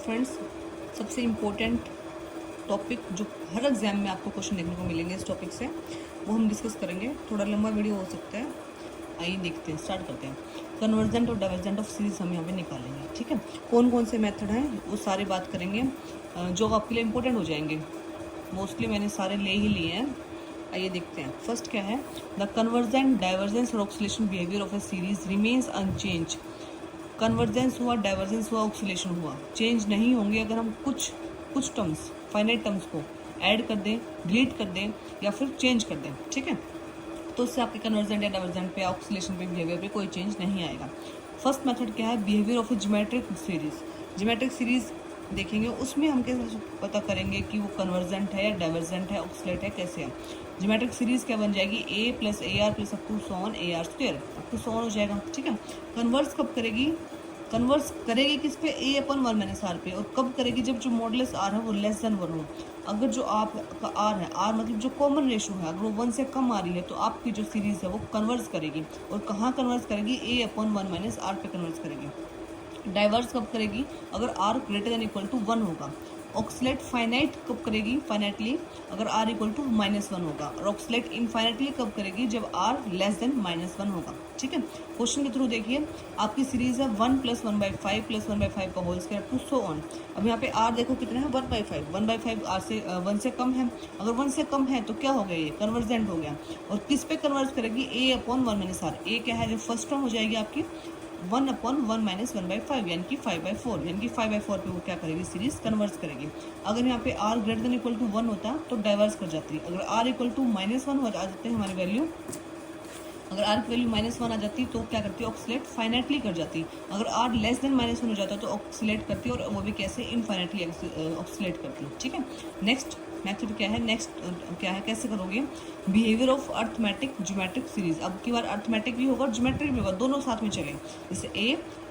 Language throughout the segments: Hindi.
फ्रेंड्स, सबसे इम्पोर्टेंट टॉपिक जो हर एग्जाम में आपको क्वेश्चन देखने को मिलेंगे इस टॉपिक से, वो हम डिस्कस करेंगे। थोड़ा लंबा वीडियो हो सकता है। आइए देखते हैं, स्टार्ट करते हैं। कन्वर्जेंट और डाइवर्जेंट ऑफ सीरीज हम यहाँ पे निकालेंगे। ठीक है, कौन कौन से मेथड हैं वो सारी बात करेंगे जो आपके लिए इम्पोर्टेंट हो जाएंगे। मोस्टली मैंने सारे ले ही लिए हैं। आइए देखते हैं। फर्स्ट क्या है, द कन्वर्जेंट, डाइवर्जेंस और oscillation behaviour of a series remains unchanged. Convergence हुआ, डाइवर्जेंस हुआ, ऑक्सीलेशन हुआ, चेंज नहीं होंगे अगर हम कुछ टर्म्स, फाइनाइट टर्म्स को ऐड कर दें, डिलीट कर दें या फिर चेंज कर दें। ठीक है, तो उससे आपके कन्वर्जेंट या डाइवर्जेंट पे, ऑक्सीलेशन पे, बिहेवियर पे कोई चेंज नहीं आएगा। फर्स्ट मेथड क्या है, behaviour of A geometric series. Geometric series देखेंगे, उसमें हम कैसे पता करेंगे कि वो कन्वर्जेंट है या डाइवर्जेंट है, ऑक्सीलेट है, कैसे है। ज्योमेट्रिक सीरीज क्या बन जाएगी, A plus A R plus up to so on A R square, up to so on हो जाएगा। ठीक है, कन्वर्स कब करेगी, कन्वर्स करेगी किस पे, ए अपन वन माइनस आर पे। और कब करेगी, जब जो मॉडुलस आर है वो लेस देन वन हो। अगर जो आपका आर है, आर मतलब जो कॉमन रेशो है, अगर वो वन से कम आ रही है तो आपकी जो सीरीज है वो कन्वर्स करेगी। और कहाँ कन्वर्स करेगी, a upon one minus r पे कन्वर्स करेगी। डाइवर्स कब करेगी, अगर r greater than equal to one होगा। ऑक्सीलेट फाइनाइट कब करेगी, फाइनाइटली, अगर आर इक्वल टू -1 होगा। और ऑक्सीलेट इनफाइनाइटली कब करेगी, जब आर लेस देन -1 होगा। ठीक है, क्वेश्चन के थ्रू देखिए, आपकी सीरीज है 1 + 1/5 + 1/5 का whole square to so on. अब यहाँ पे आर देखो कितना है, 1/5। 1/5 आर से 1 से कम है। अगर 1 से कम है तो क्या हो गया, ये कन्वर्जेंट हो गया। और किस पे कन्वर्स करेगी, ए अपॉन 1 माइनस आर। ए क्या है, जो फर्स्ट टर्म हो जाएगी आपकी 1/1 - 1/5 यानी कि 5/4, यानी कि 5/4 पे वो क्या करेगी, सीरीज कन्वर्स करेगी। अगर यहाँ पे r greater than equal to 1 होता तो डाइवर्स कर जाती। अगर r इक्वल टू -1 हो जाते हैं हमारी वैल्यू, अगर r की वैल्यू -1 आ जाती तो क्या करती है, ऑक्सीलेट फाइनाइटली कर जाती। अगर r लेस देन -1 हो जाता तो ऑक्सीलेट करती, और वो भी कैसे, इनफाइनाइटली ऑक्सीलेट करती। ठीक है, नेक्स्ट मेथड क्या है, नेक्स्ट क्या है, कैसे करोगे, behaviour of arithmetic geometric series. अब की बार अर्थमेटिक भी होगा और ज्योमेट्रिक भी होगा, दोनों साथ में चले। जैसे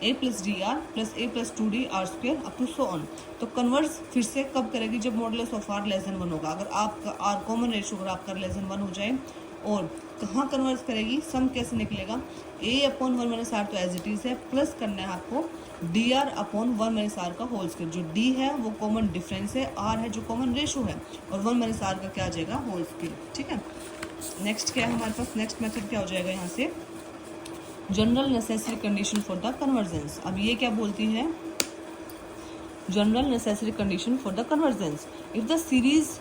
A plus D R plus A plus 2d R square up to so on. तो कन्वर्स फिर से कब करेगी, जब modulus of R less than 1 होगा। अगर आपका आर कॉमन रेशियो अगर आपका लेस देन 1 हो जाए। और कहाँ कन्वर्स करेगी, सम कैसे निकलेगा, ए अपॉन 1 माइनस आर तो एज इट इज है, प्लस करना है आपको d r upon 1 minus r का होल स्क्वायर। जो डी है वो कॉमन डिफरेंस है, आर है जो कॉमन रेशो है, और 1 माइनस आर का क्या आ जाएगा, होल स्क्वायर। ठीक है, नेक्स्ट क्या है हमारे पास, नेक्स्ट मेथड क्या हो जाएगा यहाँ से, general necessary condition for the convergence. अब ये क्या बोलती है, general necessary condition for the convergence. If the series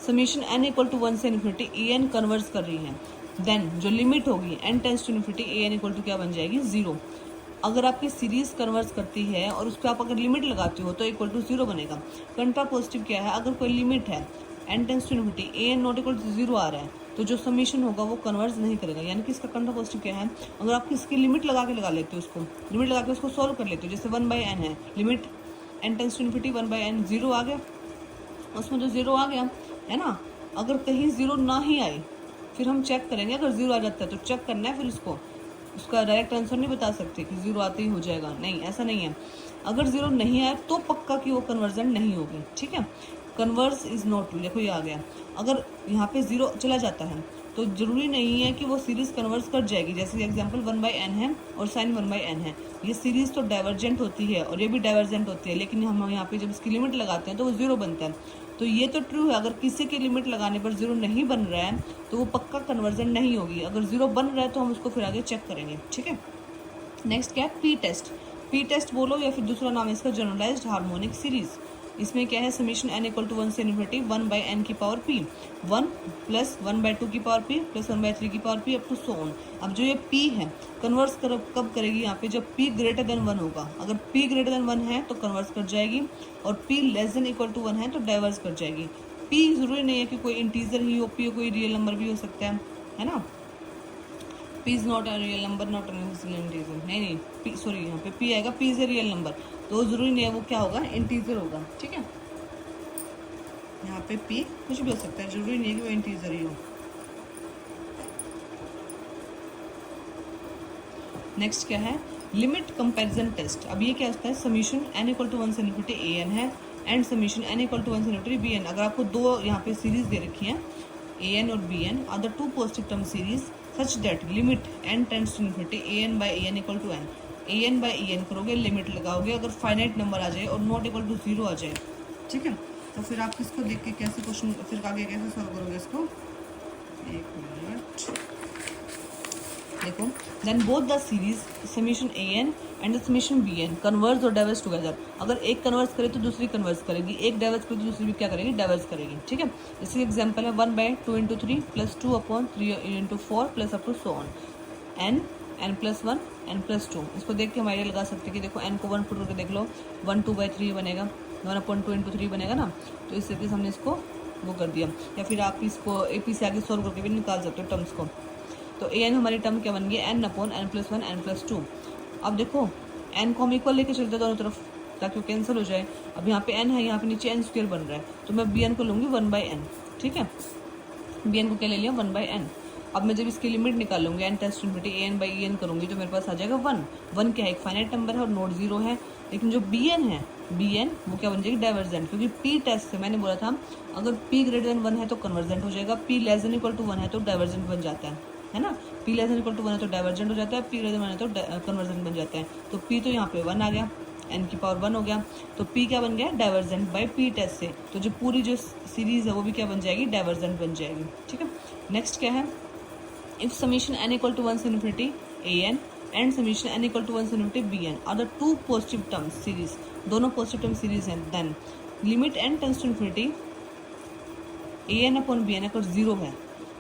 summation n equal to 1 से इन्फिनिटी ए एन कन्वर्स कर रही है, देन जो लिमिट होगी n tends to infinity a n equal to क्या बन जाएगी, 0। अगर आपकी सीरीज कन्वर्स करती है और उस पर आप अगर लिमिट लगाते हो तो इक्वल टू 0 बनेगा। कंट्रा पॉजिटिव क्या है, अगर कोई लिमिट है n tends to infinity a n not equal to 0 आ रहा है तो जो समीशन होगा वो कन्वर्स नहीं करेगा। यानी कि इसका कंट्रा पॉजिटिव क्या है, अगर आप इसकी लिमिट लगा लेते हो, उसको लिमिट लगा के उसको सॉल्व कर लेते हो, जैसे 1/n है, limit n tends to infinity 1/n 0 आ गया, उसमें जो 0 आ गया है ना। अगर कहीं 0 ना ही आए फिर हम चेक करेंगे, अगर 0 आ जाता है तो चेक करना है, फिर उसका डायरेक्ट आंसर नहीं बता सकते कि 0 आते ही हो जाएगा, नहीं, ऐसा नहीं है। अगर 0 नहीं आए तो पक्का कि वो कन्वर्जेंट नहीं होगी। ठीक है, कन्वर्स इज नॉट ट्रू, देखो ये आ गया। अगर यहाँ पे 0 चला जाता है तो जरूरी नहीं है कि वो सीरीज कन्वर्स कर जाएगी। जैसे एग्जांपल 1/n है और साइन 1/n है, ये सीरीज तो डाइवर्जेंट होती है और ये भी डाइवर्जेंट होती है, लेकिन हम यहाँ पे जब इसकी लिमिट लगाते हैं तो वो 0 बनता है। तो ये तो ट्रू है, अगर किसी की लिमिट लगाने पर 0 नहीं बन रहा है तो वो पक्का कन्वर्जेंट नहीं होगी। अगर 0 बन रहा है तो हम उसको फिर आगे चेक करेंगे। ठीक है, नेक्स्ट क्या है, पी टेस्ट। पी टेस्ट बोलो या फिर दूसरा नाम है इसका जनरलाइज्ड हार्मोनिक सीरीज। इसमें क्या है, समीशन n इक्वल टू 1 से इन्फिनिटी 1/n की पावर p, 1 प्लस 1/2 की पावर p प्लस 1/3 की power p up to so on. अब जो ये p है कन्वर्स कब करेगी, यहाँ पे जब p ग्रेटर देन 1 होगा। अगर p ग्रेटर देन 1 है तो कन्वर्स कर जाएगी, और p less than equal to 1 है तो डाइवर्स कर जाएगी। p जरूरी नहीं है कि कोई इंटीजर ही हो, p कोई रियल नंबर भी हो सकता है ना। p is not a real number, not a integer, नहीं p, सॉरी यहाँ पे p आएगा, p is a real number, तो जरूरी नहीं है वो क्या होगा, इंटीजर होगा। ठीक है, यहाँ पे p कुछ भी हो सकता है, जरूरी नहीं है कि वो इंटीजर ही हो। नेक्स्ट क्या है, लिमिट कंपैरिजन टेस्ट। अब ये क्या होता है, समीशन n इक्वल टू 1 से इन्फिनिटी ए एन है and summation n equal to 1 से इन्फिनिटी बी एन। अगर आपको दो यहाँ पे सीरीज दे रखी है, ए एन और b n are the two positive term series such that limit n tends to infinity a n by a n equal to n। A n by e n करोगे, लिमिट लगाओगे, अगर फाइनाइट नंबर आ जाए और नॉट इक्वल टू 0 आ जाए, ठीक है, तो फिर आप किसको देख के कैसे क्वेश्चन फिर आगे कैसे सॉल्व करोगे इसको, एक मिनट देखो। Then both the series summation a n and the summation b n converge और डाइवर्स टुगेदर। अगर एक कन्वर्स करे तो दूसरी कन्वर्स करेगी, एक डाइवर्स करे तो दूसरी भी क्या करेगी, डाइवर्स करेगी, ठीक है। इसकी एग्जांपल है 1/2 × 3 + 2/3 × 4 plus up to so on n n+1 n+2। इसको देख के हम आइडिया लगा सकते हैं कि देखो n को 1 पुट करके देख लो, 1/2/3 बनेगा, 1/2 × 3 बनेगा ना, तो इस तरीके से हमने इसको वो कर दिया। या फिर आप इसको AP से आगे सॉल्व करके भी निकाल सकते हो टर्म्स को। तो an हमारी टर्म क्या बन गई, n/n+1 n+2। अब देखो n को हम इक्वल लेके चलते हैं दोनों तरफ ताकि वो कैंसिल हो जाए। अब यहाँ पे n है, यहाँ पे नीचे n² बन रहा है, तो मैं bn को लूँगी 1/n, ठीक है। bn को क्या ले लिया, 1/n। अब मैं जब इसकी लिमिट निकालूंगी n tends infinity an by en करूंगी तो मेरे पास आ जाएगा 1। 1 क्या है, एक फाइनाइट नंबर है और नोट 0 है। लेकिन जो bn है, bn वो क्या बन जाएगी, डाइवर्जेंट, क्योंकि p टेस्ट से मैंने बोला था अगर p > 1 है तो कन्वर्जेंट हो जाएगा, p <= 1 है तो डाइवर्जेंट बन जाता है ना। p <= 1 है तो डाइवर्जेंट हो जाता है, p <= 1 है तो कन्वर्जेंट बन जाता है। तो p तो यहाँ पे 1 आ गया, n की पावर 1 हो गया, तो p क्या बन गया, डाइवर्जेंट बाई p टेस्ट से। तो जो पूरी जो सीरीज है वो भी क्या बन जाएगी, डाइवर्जेंट बन जाएगी, ठीक है। नेक्स्ट क्या है, if summation n equal to 1 to infinity an and summation n equal to 1 to infinity bn are the two positive terms series, दोनों positive term series हैं, then limit n tends to infinity an upon bn अगर 0 है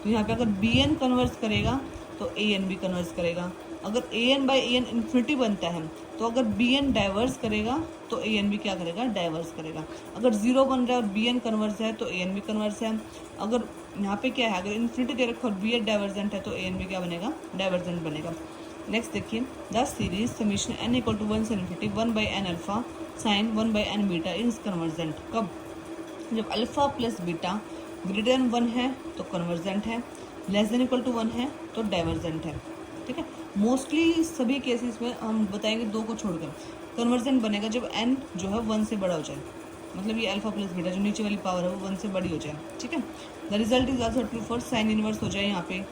तो यहाँ पे अगर bn कन्वर्स करेगा तो an भी कन्वर्स करेगा। अगर an बाई an इन्फिनिटी बनता है तो अगर bn डाइवर्स करेगा तो an भी क्या करेगा, डाइवर्स करेगा। अगर 0 बन रहा है और bn कन्वर्स है तो an भी कन्वर्स है। अगर यहाँ पे क्या है, अगर इन्फिनिटी दे रखा और bn डाइवर्जेंट है तो an भी क्या बनेगा, डाइवर्जेंट बनेगा। नेक्स्ट देखिए, द सीरीज समीशन n = 1 से infinity 1/n alpha sign 1/n beta is convergent. कब, जब अल्फा प्लस बीटा > 1 है तो कन्वर्जेंट है, <= 1 है तो डाइवर्जेंट है, ठीक है। मोस्टली सभी केसेस में हम बताएंगे 2 को छोड़कर कन्वर्जेंट बनेगा जब n जो है 1 से बड़ा हो जाए, मतलब ये अल्फा प्लस बीटा जो नीचे वाली पावर है वो 1 से बड़ी हो जाए, ठीक है। The result is also true for sine inverse हो जाए यहाँ पे,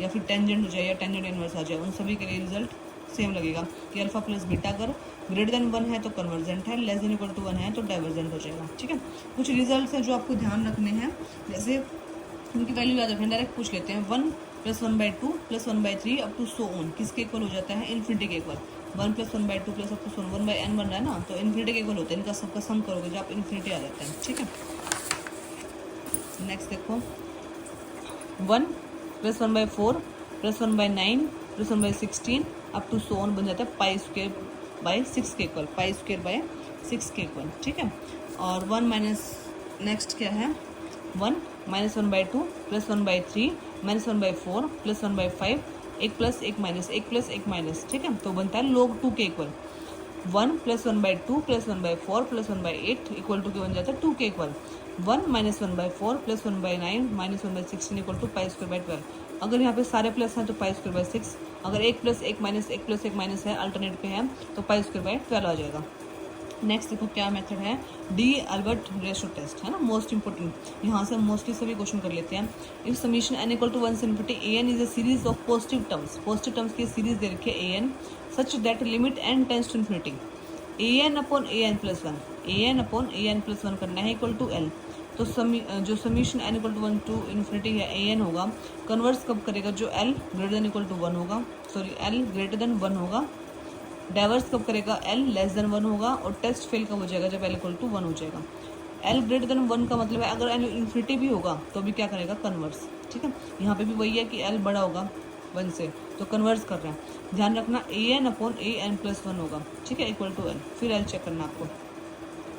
या फिर टेंजेंट हो जाए या टेंजेंट इनवर्स आ जाए, उन सभी के लिए रिजल्ट सेम लगेगा कि अल्फा प्लस बीटा अगर > 1 है तो कन्वर्जेंट है, <= 1 है तो डाइवर्जेंट हो जाएगा, ठीक है। कुछ रिजल्ट्स हैं जो आपको ध्यान रखने हैं, जैसे उनकी वैल्यू याद रखें, डायरेक्ट पूछ लेते हैं। 1 + 1/2 + 1/3 अप टू सो ऑन किसके इक्वल हो जाता है, इन्फिनिटी के equal. 1 + 1/2 plus up to so on 1/n बन रहा है ना, तो इन्फिनिटी के इक्वल होता है, इनका सबका सम करोगे जब आप इन्फिनिटी आ जाता है, ठीक है। नेक्स्ट देखो, 1 + 1/4 + 1/9 + 1/16 अप टू सो ऑन बन जाता है π² के इक्वल, π² के इक्वल, ठीक है। और 1 माइनस नेक्स्ट क्या है, 1 - 1/2 + 1/3 - 1/4 + 1/5 1 + 1 - 1 + 1 - ठीक है, तो बनता है log 2 के इक्वल। 1 + 1/2 + 1/4 + 1/8 इक्वल टू के बन जाता है 2 के इक्वल। 1 - 1/4 + 1/9 - 1/16 equal to π²/12। अगर यहाँ पे सारे प्लस हैं तो π²/6, अगर 1 + 1 - 1 + 1 - है अल्टरनेट पे है तो π²/12 आ जाएगा। नेक्स्ट देखो क्या मेथड है, डी अल्बर्ट रेशो टेस्ट है ना, मोस्ट इंपोर्टेंट। यहाँ से हम मोस्टली सभी क्वेश्चन कर लेते हैं। इफ समीशन n = 1 से infinity an is a series of positive terms की सीरीज दे रखी है an such that limit n tends to infinity an upon an + 1 an upon an + 1 करना है इक्वल टू l। तो जो समीशन n = 1 to इन्फिनिटी है an होगा, कन्वर्स कब करेगा, जो l > 1 होगा, सॉरी l > 1 होगा, डाइवर्स कब करेगा, l <= 1 होगा, और टेस्ट फेल कब हो जाएगा, जब l = 1 हो जाएगा। l > 1 का मतलब है अगर n इन्फिनिटी भी होगा तो भी क्या करेगा, कन्वर्स, ठीक है। यहाँ पे भी वही है कि l बड़ा होगा 1 से तो कन्वर्स कर रहे हैं। ध्यान रखना an upon an + 1 होगा, ठीक है, इक्वल टू l। फिर l चेक करना आपको।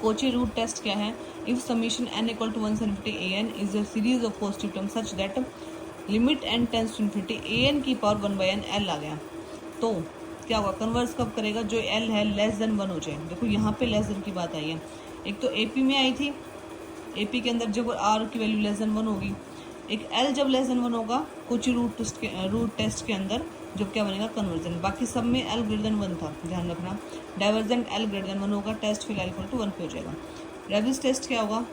कोची रूट टेस्ट क्या है, इफ समीशन n = 1 से infinity an is a series of positive term such that limit n tends to infinity an की पावर 1/n l आ गया, तो क्या होगा, कन्वर्स कब करेगा, जो l है <= 1 हो जाए। देखो यहाँ पे <= की बात आई है, एक तो AP में आई थी, AP के अंदर जब r की वैल्यू <= 1 होगी, एक l जब <= 1 होगा कुछ रूट टेस्ट के अंदर जब क्या बनेगा, कन्वर्जन। बाकी सब में l > 1 था, ध्यान रखना। डाइवर्जेंट l > 1 होगा, टेस्ट फिर l = 1 पे हो जाएगा। रेबिस टेस्ट क्या होगा,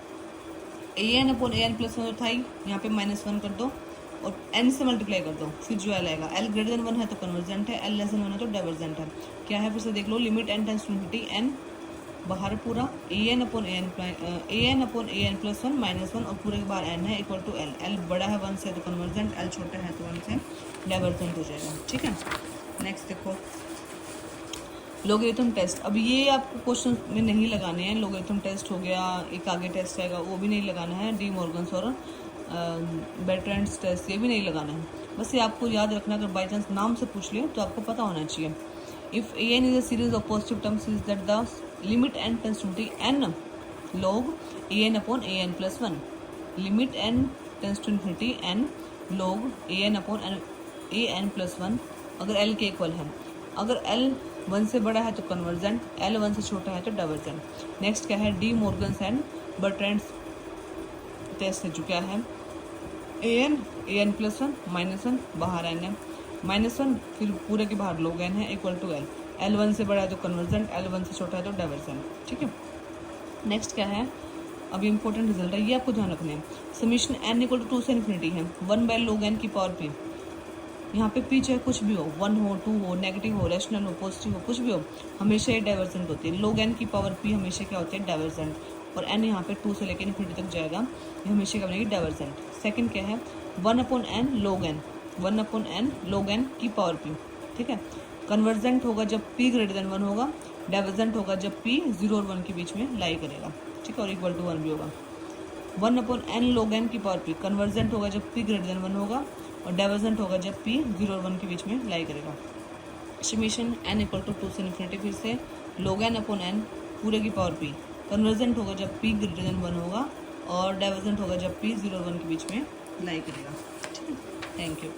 an upon an + 1 था ही, यहाँ पे -1 कर दो, और n से मल्टीप्लाई कर दो, फिर जो l आएगा, l ग्रेटर देन 1 है तो कन्वर्जेंट है, l लेस देन 1 है तो डाइवर्जेंट है। क्या है फिर से देख लो, limit n tends to infinity, n बाहर पूरा an upon an plus 1 minus 1 और पूरे के बाहर n है इक्वल टू l, l बड़ा है 1 से तो कन्वर्जेंट, l छोटा है तो 1 से डाइवर्जेंट हो जाएगा। ठीक है, नेक्स्ट देखो लोगरिथम टेस्ट। अब ये आपको क्वेश्चन में नहीं लगाने हैं, लोगरिथम टेस्ट हो गया, एक आगे टेस्ट आएगा वो भी नहीं लगाना है, डी मॉर्गन्स और बेट्रेंड्स टेस्ट ये भी नहीं लगाना है, बस ये आपको याद रखना, अगर बाई चांस नाम से पूछ लिया तो आपको पता होना चाहिए। If a n is a series of positive terms is that the limit n tends to n log a n upon a n plus 1, limit n tends to infinity n log a n upon a n plus 1 अगर एल के इक्वल है, अगर एल 1 से बड़ा है तो कन्वर्जेंट, एल 1 से छोटा है तो डाइवर्जेंट। नेक्स्ट क्या है, डी मॉर्गन्स एंड बर्ट्रैंड्स टेस्ट है जो क्या है, ए एन प्लस 1 माइनस 1 बाहर एन है माइनस 1 फिर पूरे के बाहर लोग एन है इक्वल टू एल, एल 1 से बड़ा है तो कन्वर्जेंट, एल 1 से छोटा है तो डाइवर्जेंट। ठीक है, नेक्स्ट क्या है, अब इंपॉर्टेंट रिजल्ट है, ये आपको ध्यान रखना है। समीशन एन इक्वल टू 2 से इन्फिनिटी है, 1 बाय लोग एन की पावर पी, यहाँ पे पी चाहे कुछ भी हो, 1 हो 2 हो नेगेटिव हो रैशनल हो पॉजिटिव हो कुछ भी हो, हमेशा ये डाइवर्जेंट होती है। लोग एन की पावर पी हमेशा क्या होती है, डाइवर्जेंट, और एन यहाँ पे 2 से लेकर इन्फिनिटी तक जाएगा, ये हमेशा क्या बनेगी, डाइवर्जेंट। सेकंड क्या है, 1 अपॉन एन लोग एन, 1 अपॉन एन लोग एन की पावर पी। ठीक है, कन्वर्जेंट होगा जब p ग्रेटर देन 1 होगा, डाइवर्जेंट होगा जब p 0 और 1 के बीच में लाई करेगा। ठीक है, और इक्वल टू 1 भी होगा। 1 अपॉन एन लोग एन की पावर p कन्वर्जेंट होगा जब p ग्रेटर देन 1 होगा, और डाइवर्जेंट होगा जब p 0 और 1 के बीच में लाई करेगा। समीशन n इक्वल टू 2 से इन्फिनिटी, फिर से लोग एन अपॉन एन पूरे की पावर p कन्वर्जेंट होगा जब p ग्रेटर देन 1 होगा, और डाइवर्जेंट होगा जब p 0 और 1 के बीच में लाई करेगा। ठीक है, थैंक यू।